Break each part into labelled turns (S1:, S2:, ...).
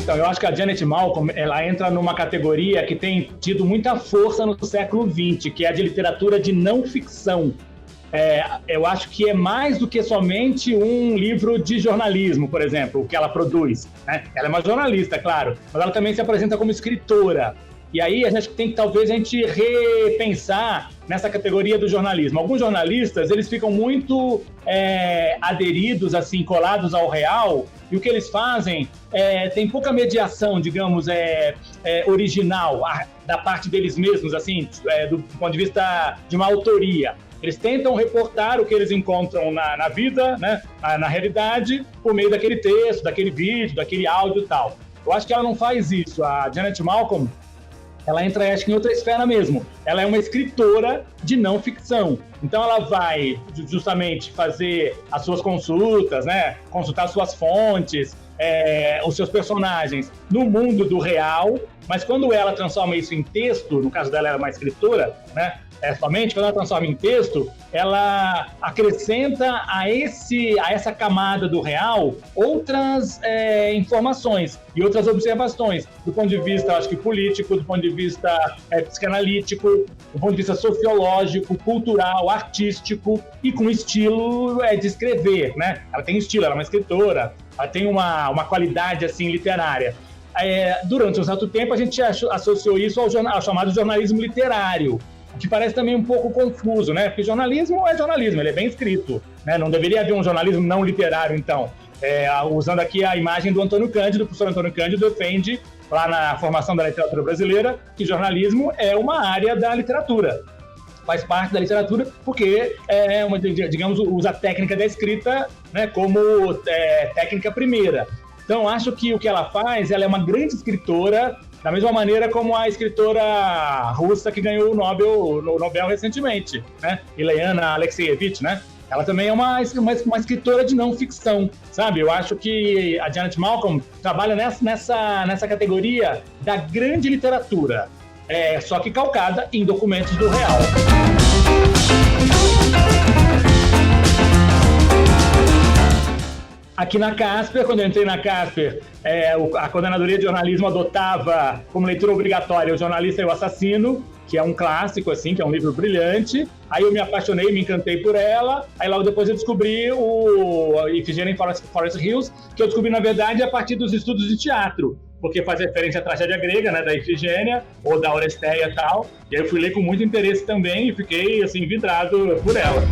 S1: Eu acho que a Janet Malcolm, ela entra numa categoria que tem tido muita força no século XX, que é a de literatura de não ficção. Eu acho que é mais do que somente um livro de jornalismo, por exemplo, o que ela produz, né? Ela é uma jornalista, claro, mas ela também se apresenta como escritora. E aí a gente tem que, talvez, a gente repensar nessa categoria do jornalismo. Alguns jornalistas, eles ficam muito aderidos, assim, colados ao real, e o que eles fazem tem pouca mediação, digamos, original da parte deles mesmos, assim, do ponto de vista de uma autoria. Eles tentam reportar o que eles encontram na vida, né, na realidade, por meio daquele texto, daquele vídeo, daquele áudio e tal. Eu acho que ela não faz isso. A Janet Malcolm, ela entra, acho que, em outra esfera mesmo. Ela é uma escritora de não ficção. Então ela vai justamente fazer as suas consultas, né? Consultar suas fontes, os seus personagens no mundo do real, mas quando ela transforma isso em texto, no caso dela, ela é uma escritora, né? Somente quando ela transforma em texto, ela acrescenta a essa camada do real outras informações e outras observações, do ponto de vista, acho que, político, do ponto de vista psicanalítico, do ponto de vista sociológico, cultural, artístico e com estilo de escrever, né? Ela tem estilo, ela é uma escritora, ela tem uma qualidade, assim, literária. Durante um certo tempo, a gente associou isso ao chamado jornalismo literário, que parece também um pouco confuso, né? Porque jornalismo é jornalismo, ele é bem escrito, né? Não deveria haver um jornalismo não literário, então. Usando aqui a imagem do Antônio Cândido, o professor Antônio Cândido defende, lá na formação da literatura brasileira, que jornalismo é uma área da literatura. Faz parte da literatura porque, digamos, usa a técnica da escrita, né, como técnica primeira. Então, acho que o que ela faz, ela é uma grande escritora, da mesma maneira como a escritora russa que ganhou o Nobel recentemente, né? Ileana Alexeyevich, né? Ela também é uma escritora de não ficção, sabe? Eu acho que a Janet Malcolm trabalha nessa categoria da grande literatura, só que calcada em documentos do real. Aqui na Casper, quando eu entrei na Casper, a Coordenadoria de Jornalismo adotava como leitura obrigatória O Jornalista e o Assassino, que é um clássico, assim, que é um livro brilhante. Aí eu me apaixonei, me encantei por ela. Aí logo depois eu descobri o Ifigênia em Forest Hills, que eu descobri, na verdade, a partir dos estudos de teatro, porque faz referência à tragédia grega, né, da Ifigênia, ou da Oresteia e tal. E aí eu fui ler com muito interesse também e fiquei, assim, vidrado por ela.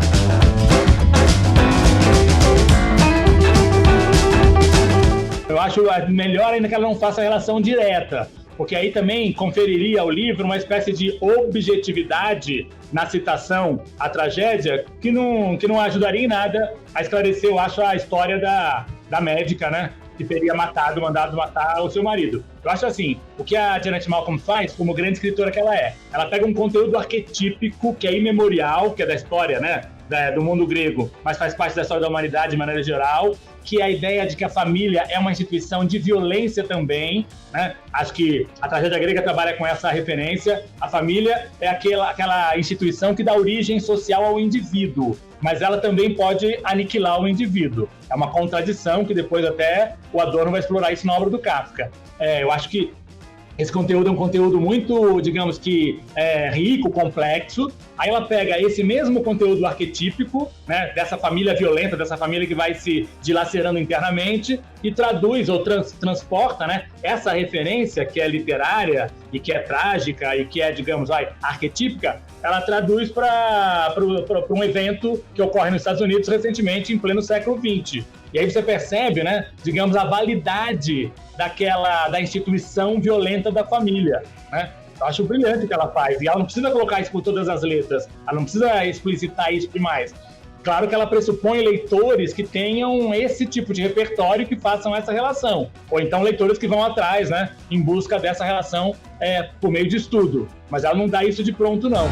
S1: Eu acho melhor ainda que ela não faça relação direta, porque aí também conferiria ao livro uma espécie de objetividade na citação à tragédia que não ajudaria em nada a esclarecer, eu acho, a história da médica, né, que teria mandado matar o seu marido. Eu acho assim, o que a Janet Malcolm faz, como grande escritora que ela pega um conteúdo arquetípico que é imemorial, que é da história, né, do mundo grego, mas faz parte da história da humanidade de maneira geral, que é a ideia de que a família é uma instituição de violência também, né? Acho que a tragédia grega trabalha com essa referência. A família é aquela instituição que dá origem social ao indivíduo, mas ela também pode aniquilar o indivíduo. É uma contradição que depois até o Adorno vai explorar isso na obra do Kafka. Eu acho que esse conteúdo é um conteúdo muito, digamos que, rico, complexo. Aí ela pega esse mesmo conteúdo arquetípico, né, dessa família violenta, dessa família que vai se dilacerando internamente, e traduz ou transporta, né, essa referência que é literária e que é trágica e que é, digamos, arquetípica, ela traduz para um evento que ocorre nos Estados Unidos recentemente, em pleno século XX. E aí você percebe, né, digamos, a validade da instituição violenta da família, né? Eu acho brilhante o que ela faz. E ela não precisa colocar isso por todas as letras, ela não precisa explicitar isso demais. Claro que ela pressupõe leitores que tenham esse tipo de repertório, que façam essa relação. Ou então leitores que vão atrás, né, em busca dessa relação por meio de estudo. Mas ela não dá isso de pronto, não.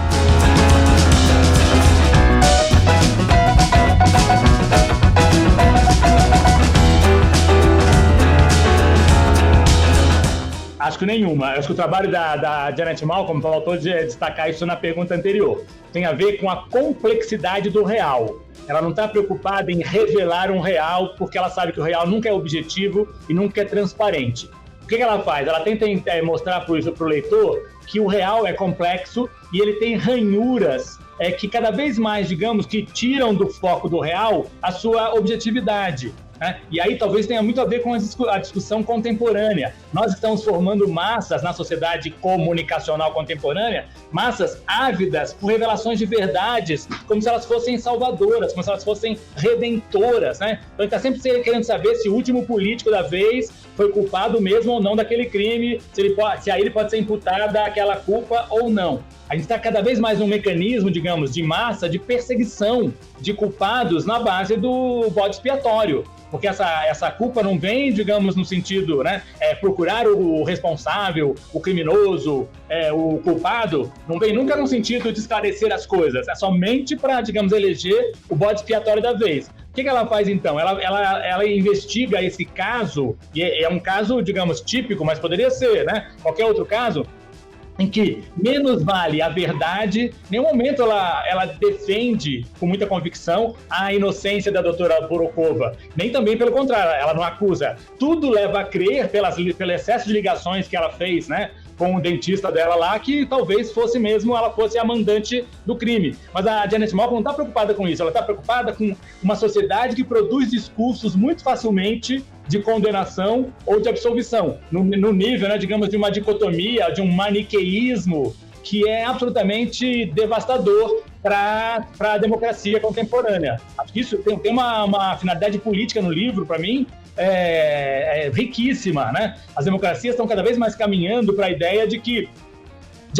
S1: Acho nenhuma. Acho que o trabalho da Janet Malcolm, faltou destacar isso na pergunta anterior, tem a ver com a complexidade do real. Ela não está preocupada em revelar um real, porque ela sabe que o real nunca é objetivo e nunca é transparente. O que ela faz? Ela tenta mostrar para o leitor que o real é complexo e ele tem ranhuras que cada vez mais, digamos, que tiram do foco do real a sua objetividade. E aí talvez tenha muito a ver com a discussão contemporânea. Nós estamos formando massas na sociedade comunicacional contemporânea, massas ávidas por revelações de verdades, como se elas fossem salvadoras, como se elas fossem redentoras. Então ele está sempre querendo saber se o último político da vez foi culpado mesmo ou não daquele crime, se aí ele pode ser imputado daquela culpa ou não. A gente está cada vez mais num mecanismo, digamos, de massa, de perseguição de culpados na base do bode expiatório. Porque essa culpa não vem, digamos, no sentido, procurar o responsável, o criminoso, o culpado, não vem nunca no sentido de esclarecer as coisas. É somente para, digamos, eleger o bode expiatório da vez. O que ela faz, então? Ela investiga esse caso, e é um caso, digamos, típico, mas poderia ser, qualquer outro caso, em que menos vale a verdade. Em nenhum momento ela defende com muita convicção a inocência da doutora Borokova, nem também pelo contrário, ela não acusa. Tudo leva a crer, pelo excesso de ligações que ela fez, com o dentista dela lá, que talvez ela fosse a mandante do crime. Mas a Janet Malcolm não está preocupada com isso, ela está preocupada com uma sociedade que produz discursos muito facilmente de condenação ou de absolvição, no nível, digamos, de uma dicotomia, de um maniqueísmo que é absolutamente devastador para a democracia contemporânea. Acho que isso tem uma finalidade política no livro, para mim, riquíssima. As democracias estão cada vez mais caminhando para a ideia de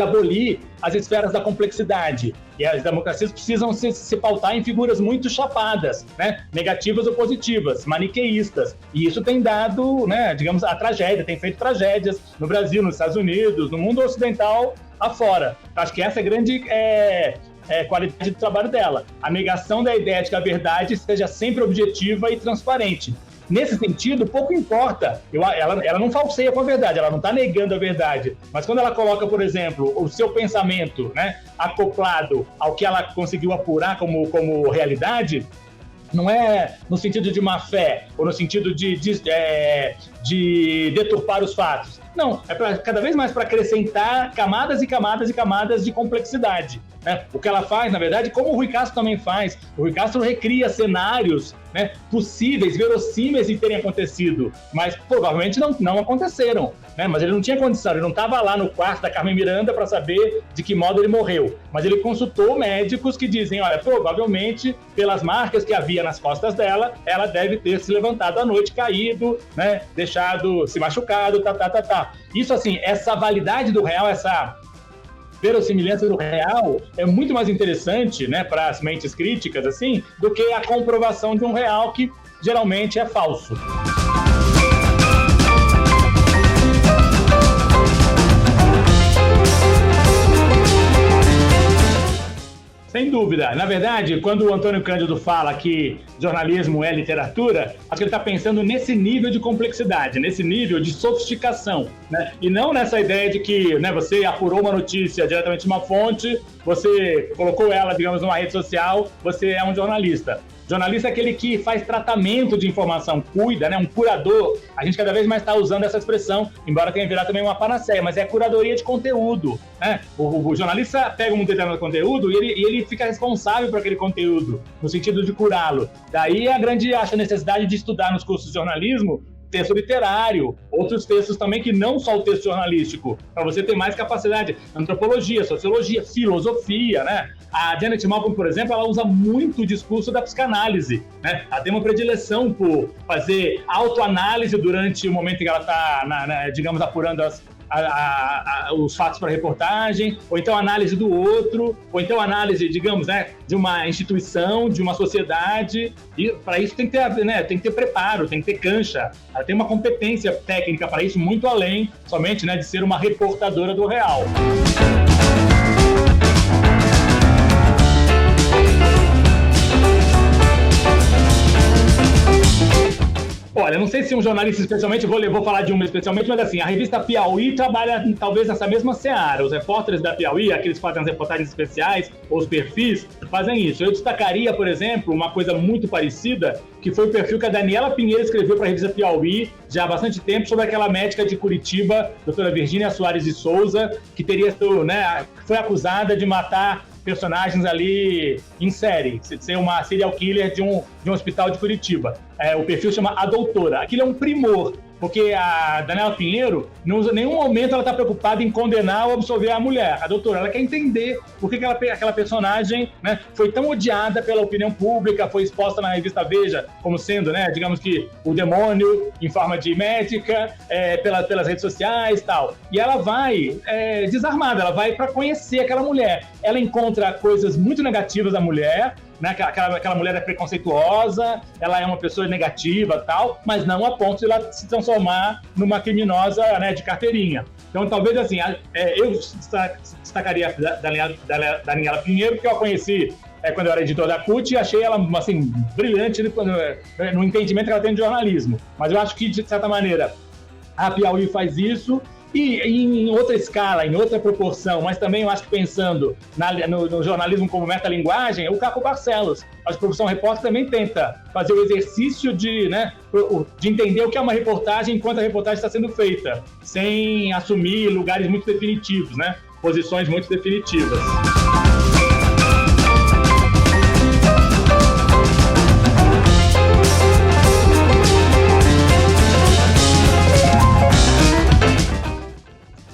S1: abolir as esferas da complexidade. E as democracias precisam se pautar em figuras muito chapadas, negativas ou positivas, maniqueístas. E isso tem dado, digamos, a tragédia, tem feito tragédias no Brasil, nos Estados Unidos, no mundo ocidental afora. Acho que essa é a grande qualidade do trabalho dela. A negação da ideia de que a verdade seja sempre objetiva e transparente. Nesse sentido, pouco importa. Ela não falseia com a verdade, ela não está negando a verdade. Mas quando ela coloca, por exemplo, o seu pensamento acoplado ao que ela conseguiu apurar como realidade, não é no sentido de má fé ou no sentido de deturpar os fatos. Não, é cada vez mais para acrescentar camadas e camadas e camadas de complexidade. O que ela faz, na verdade, como o Rui Castro também faz. O Rui Castro recria cenários possíveis, verossímeis de terem acontecido, mas provavelmente não aconteceram. Mas ele não tinha condição, ele não estava lá no quarto da Carmen Miranda para saber de que modo ele morreu. Mas ele consultou médicos que dizem, olha, provavelmente, pelas marcas que havia nas costas dela, ela deve ter se levantado à noite, caído, deixado, se machucado, Isso, assim, essa validade do real, essa verossimilhança do real é muito mais interessante, para as mentes críticas, assim, do que a comprovação de um real que geralmente é falso. Sem dúvida. Na verdade, quando o Antônio Cândido fala que jornalismo é literatura, acho que ele está pensando nesse nível de complexidade, nesse nível de sofisticação, E não nessa ideia de que você apurou uma notícia diretamente de uma fonte, você colocou ela, digamos, numa rede social, você é um jornalista. Jornalista é aquele que faz tratamento de informação, cuida, um curador. A gente cada vez mais está usando essa expressão, embora tenha virado também uma panaceia, mas é curadoria de conteúdo. O jornalista pega um determinado conteúdo e ele fica responsável por aquele conteúdo, no sentido de curá-lo. Daí acho a necessidade de estudar nos cursos de jornalismo texto literário, outros textos também que não só o texto jornalístico, para você ter mais capacidade, antropologia, sociologia, filosofia, A Janet Malcolm, por exemplo, ela usa muito o discurso da psicanálise, Ela tem uma predileção por fazer autoanálise durante o momento em que ela está, digamos, apurando os fatos para reportagem, ou então análise do outro, ou então análise, digamos, de uma instituição, de uma sociedade, e para isso tem que ter preparo, tem que ter cancha, ela tem uma competência técnica para isso muito além somente de ser uma reportadora do real. Olha, Olha, não sei se um jornalista especialmente, vou falar de uma especialmente, mas assim, a revista Piauí trabalha talvez nessa mesma seara. Os repórteres da Piauí, aqueles que fazem as reportagens especiais, ou os perfis, fazem isso. Eu destacaria, por exemplo, uma coisa muito parecida, que foi o perfil que a Daniela Pinheiro escreveu para a revista Piauí, já há bastante tempo, sobre aquela médica de Curitiba, doutora Virgínia Soares de Souza, que foi acusada de matar personagens ali em série, ser uma serial killer de um hospital de Curitiba. O perfil chama A Doutora. Aquilo é um primor, porque a Daniela Pinheiro, em nenhum momento ela está preocupada em condenar ou absolver a mulher. A doutora, ela quer entender por que aquela personagem, né, foi tão odiada pela opinião pública, foi exposta na revista Veja como sendo, né, digamos que o demônio em forma de médica, pelas redes sociais e tal. E ela vai desarmada, ela vai para conhecer aquela mulher. Ela encontra coisas muito negativas da mulher, né? Aquela mulher é preconceituosa, ela é uma pessoa negativa e tal, mas não a ponto de ela se transformar numa criminosa, né, de carteirinha. Então, talvez assim, eu destacaria a Daniela Pinheiro, porque eu a conheci quando eu era editor da CUT e achei ela assim, brilhante no entendimento que ela tem de jornalismo. Mas eu acho que, de certa maneira, a Piauí faz isso. E em outra escala, em outra proporção, mas também eu acho que pensando no jornalismo como metalinguagem, o Caco Barcelos. A profissão repórter também tenta fazer o exercício de entender o que é uma reportagem enquanto a reportagem está sendo feita, sem assumir lugares muito definitivos, né? Posições muito definitivas.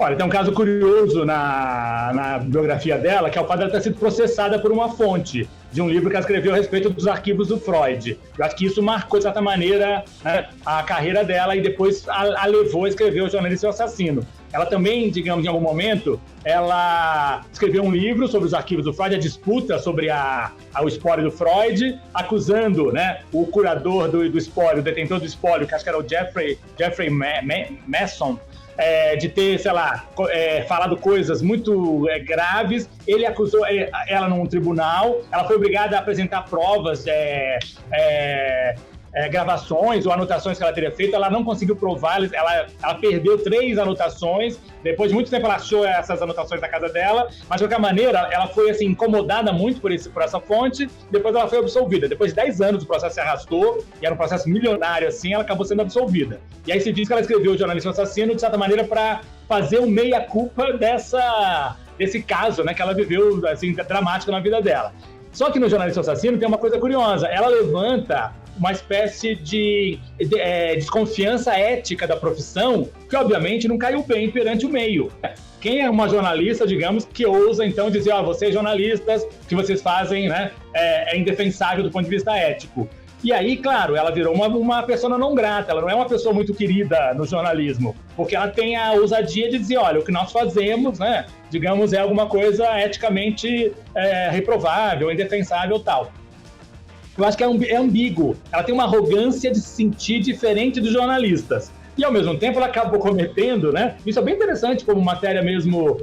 S1: Olha, tem um caso curioso na biografia dela, que é o fato dela ter sido processada por uma fonte de um livro que ela escreveu a respeito dos arquivos do Freud. Eu acho que isso marcou, de certa maneira, né, a carreira dela e depois a levou a escrever O Jornalista e o Assassino. Ela também, digamos, em algum momento, ela escreveu um livro sobre os arquivos do Freud, a disputa sobre o espólio do Freud, acusando, né, o curador do espólio, o detentor do espólio, que acho que era o Jeffrey Masson, de ter, sei lá, falado coisas muito graves. Ele acusou ela num tribunal, ela foi obrigada a apresentar provas, gravações ou anotações que ela teria feito. Ela não conseguiu provar, ela perdeu 3 anotações. Depois de muito tempo ela achou essas anotações na casa dela, mas de qualquer maneira ela foi assim, incomodada muito por essa fonte. Depois ela foi absolvida. Depois de 10 anos o processo se arrastou, e era um processo milionário assim, ela acabou sendo absolvida. E aí se diz que ela escreveu O Jornalista e o Assassino, de certa maneira, para fazer o meia-culpa desse caso, né, que ela viveu assim, dramático na vida dela. Só que no Jornalista e o Assassino tem uma coisa curiosa. Ela levanta uma espécie de desconfiança ética da profissão, que obviamente não caiu bem perante o meio. Quem é uma jornalista, digamos, que ousa então dizer, vocês jornalistas, o que vocês fazem, né, é indefensável do ponto de vista ético. E aí, claro, ela virou uma persona não grata, ela não é uma pessoa muito querida no jornalismo, porque ela tem a ousadia de dizer, olha, o que nós fazemos, né, digamos, é alguma coisa eticamente reprovável, indefensável, tal. Eu acho que é ambíguo. Ela tem uma arrogância de se sentir diferente dos jornalistas. E, ao mesmo tempo, ela acabou cometendo, né? Isso é bem interessante como matéria mesmo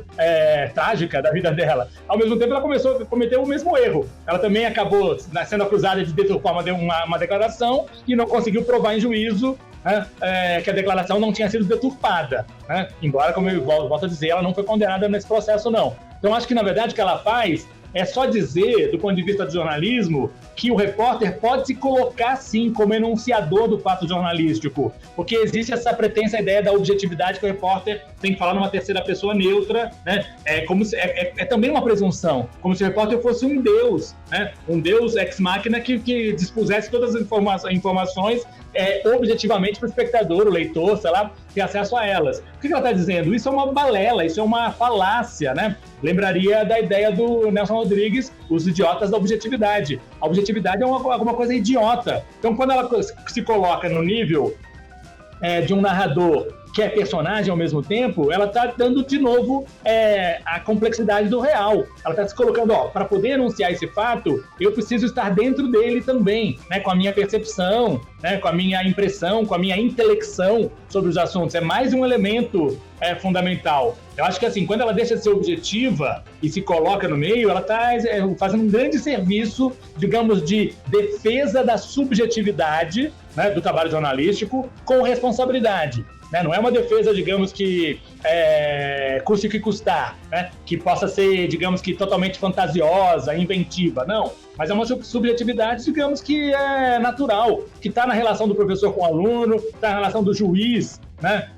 S1: trágica da vida dela. Ao mesmo tempo, ela começou a cometer o mesmo erro. Ela também acabou sendo acusada de deturpar uma declaração e não conseguiu provar em juízo, né, que a declaração não tinha sido deturpada, né? Embora, como eu volto a dizer, ela não foi condenada nesse processo, não. Então, acho que, na verdade, o que ela faz é só dizer, do ponto de vista do jornalismo, que o repórter pode se colocar, sim, como enunciador do fato jornalístico, porque existe essa pretensa ideia da objetividade que o repórter tem que falar numa terceira pessoa neutra, né? É também uma presunção, como se o repórter fosse um deus, né? Um deus ex-máquina que dispusesse todas as informações objetivamente para o espectador, o leitor, sei lá, ter acesso a elas. O que ela está dizendo? Isso é uma balela, isso é uma falácia, né? Lembraria da ideia do Nelson Rodrigues, os idiotas da objetividade. A objetividade é alguma coisa idiota. Então, quando ela se coloca no nível de um narrador que é personagem ao mesmo tempo, ela está dando de novo a complexidade do real. Ela está se colocando, para poder enunciar esse fato, eu preciso estar dentro dele também, né, com a minha percepção, né, com a minha impressão, com a minha intelecção sobre os assuntos. É mais um elemento fundamental. Eu acho que assim, quando ela deixa de ser objetiva e se coloca no meio, ela está fazendo um grande serviço, digamos, de defesa da subjetividade, né, do trabalho jornalístico com responsabilidade. Né? Não é uma defesa, digamos, que custe o que custar, né? Que possa ser, digamos, que totalmente fantasiosa, inventiva, não. Mas é uma subjetividade, digamos, que é natural, que está na relação do professor com o aluno, está na relação do juiz, né,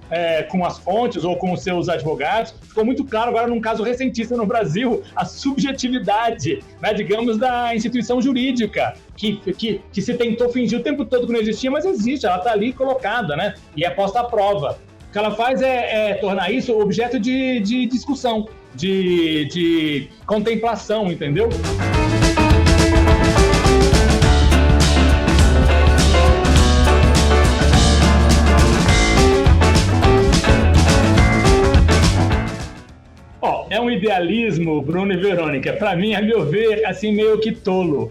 S1: com as fontes ou com os seus advogados. Ficou muito claro agora num caso recentíssimo no Brasil, a subjetividade, né, digamos, da instituição jurídica, que se tentou fingir o tempo todo que não existia, mas existe, ela está ali colocada, né, e é posta à prova. O que ela faz é tornar isso objeto de discussão, de contemplação, entendeu? É um idealismo, Bruno e Verônica, para mim, a meu ver, assim, meio que tolo.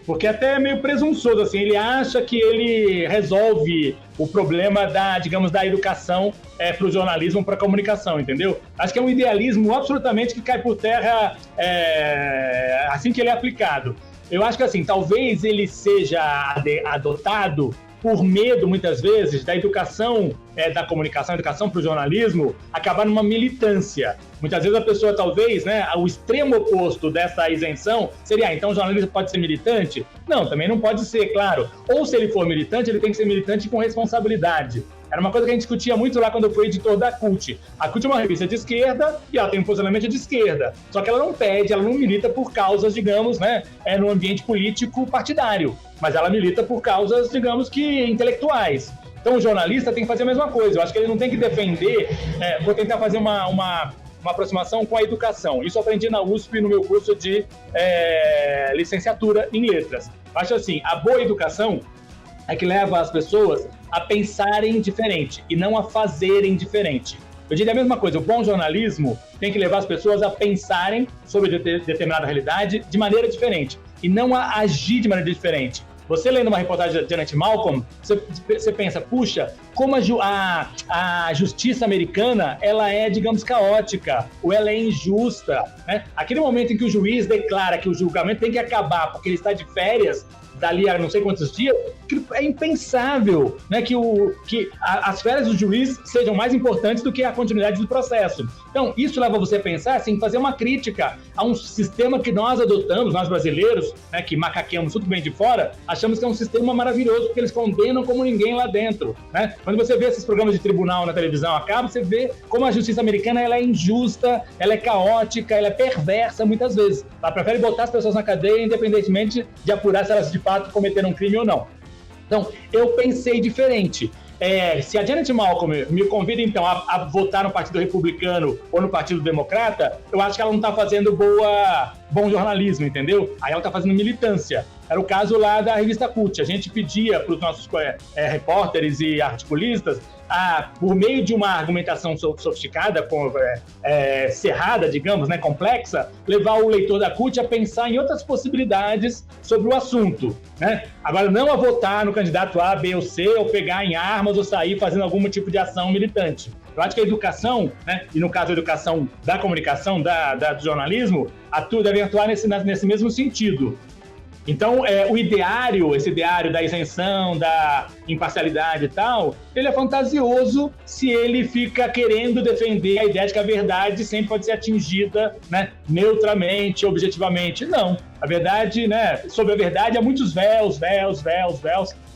S1: Porque até é meio presunçoso, assim, ele acha que ele resolve o problema da educação para o jornalismo, para a comunicação, entendeu? Acho que é um idealismo absolutamente que cai por terra assim que ele é aplicado. Eu acho que, assim, talvez ele seja adotado por medo, muitas vezes, da educação da comunicação, educação para o jornalismo, acabar numa militância. Muitas vezes a pessoa, talvez, né, o extremo oposto dessa isenção seria, então o jornalista pode ser militante? Não, também não pode ser, claro. Ou se ele for militante, ele tem que ser militante com responsabilidade. Era uma coisa que a gente discutia muito lá quando eu fui editor da CUT. A CUT é uma revista de esquerda e ela tem um posicionamento de esquerda. Só que ela não pede, ela não milita por causas, digamos, né, no ambiente político partidário. Mas ela milita por causas, digamos que intelectuais. Então o jornalista tem que fazer a mesma coisa. Eu acho que ele não tem que defender, vou tentar fazer uma aproximação com a educação. Isso eu aprendi na USP no meu curso de licenciatura em letras. Eu acho assim, a boa educação é que leva as pessoas a pensarem diferente e não a fazerem diferente. Eu diria a mesma coisa, o bom jornalismo tem que levar as pessoas a pensarem sobre determinada realidade de maneira diferente e não a agir de maneira diferente. Você lendo uma reportagem da Janet Malcolm, você pensa, puxa, como a justiça americana, ela é, digamos, caótica, ou ela é injusta, né? Aquele momento em que o juiz declara que o julgamento tem que acabar porque ele está de férias, dali a não sei quantos dias, é impensável, né, que as férias do juiz sejam mais importantes do que a continuidade do processo. Então, isso leva você a pensar, assim, fazer uma crítica a um sistema que nós adotamos, nós brasileiros, né, que macaqueamos tudo bem de fora, achamos que é um sistema maravilhoso, porque eles condenam como ninguém lá dentro, né? Quando você vê esses programas de tribunal na televisão, você vê como a justiça americana ela é injusta, ela é caótica, ela é perversa muitas vezes. Ela prefere botar as pessoas na cadeia, independentemente de apurar se elas de fato cometeram um crime ou não. Então, eu pensei diferente. Se a Janet Malcolm me convida, então, a votar no Partido Republicano ou no Partido Democrata, eu acho que ela não está fazendo bom jornalismo, entendeu? Aí ela está fazendo militância. Era o caso lá da revista CUT. A gente pedia para os nossos repórteres e articulistas, por meio de uma argumentação sofisticada, cerrada, digamos, né, complexa, levar o leitor da CUT a pensar em outras possibilidades sobre o assunto, né? Agora, não a votar no candidato A, B ou C, ou pegar em armas ou sair fazendo algum tipo de ação militante. Eu acho que a educação, né, e no caso a educação da comunicação, do jornalismo, deve atuar nesse mesmo sentido. Então, esse ideário da isenção, da imparcialidade e tal, ele é fantasioso se ele fica querendo defender a ideia de que a verdade sempre pode ser atingida, né, neutramente, objetivamente. Não. A verdade, né, sobre a verdade há muitos véus,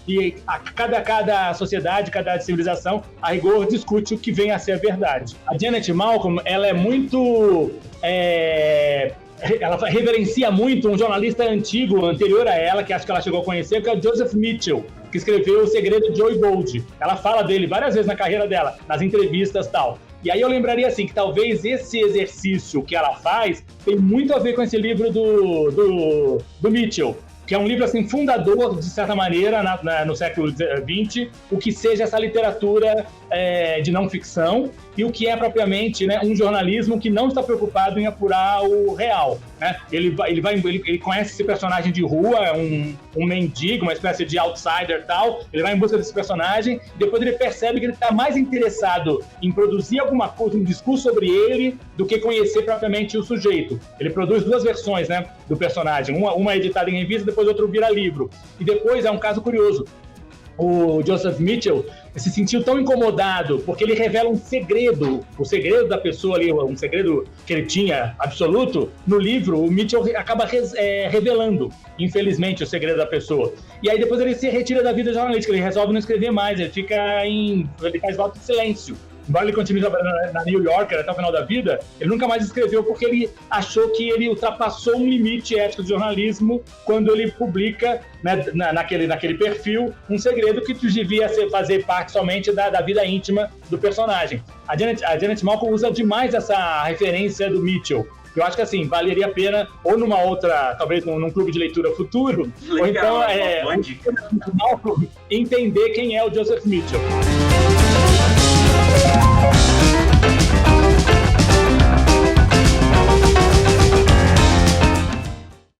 S1: e cada sociedade, cada civilização, a rigor, discute o que vem a ser a verdade. A Janet Malcolm, ela é muito... ela reverencia muito um jornalista anterior a ela, que acho que ela chegou a conhecer, que é o Joseph Mitchell, que escreveu O Segredo de Joe Gold. Ela fala dele várias vezes na carreira dela, nas entrevistas e tal. E aí eu lembraria assim, que talvez esse exercício que ela faz tem muito a ver com esse livro do Mitchell. que é um livro assim, fundador, de certa maneira, no século XX, o que seja essa literatura de não ficção e o que é propriamente, né, um jornalismo que não está preocupado em apurar o real. Né? Ele conhece esse personagem de rua, um mendigo, uma espécie de outsider e tal, ele vai em busca desse personagem, depois ele percebe que ele está mais interessado em produzir alguma coisa, um discurso sobre ele, do que conhecer propriamente o sujeito. Ele produz duas versões, né, do personagem, uma editada em revista, depois outra vira livro. E depois é um caso curioso. O Joseph Mitchell se sentiu tão incomodado porque ele revela um segredo, o segredo da pessoa ali, um segredo que ele tinha absoluto. No livro, o Mitchell acaba revelando, infelizmente, o segredo da pessoa. E aí depois ele se retira da vida jornalística, ele resolve não escrever mais, ele faz voto de silêncio. Embora ele continue trabalhando na New Yorker até o final da vida, ele nunca mais escreveu porque ele achou que ele ultrapassou um limite ético do jornalismo quando ele publica, né, naquele perfil um segredo que devia fazer parte somente da vida íntima do personagem. A Janet Malcolm usa demais essa referência do Mitchell. Eu acho que assim, valeria a pena, ou numa outra, talvez num clube de leitura futuro, legal, ou então entender quem é o Joseph Mitchell.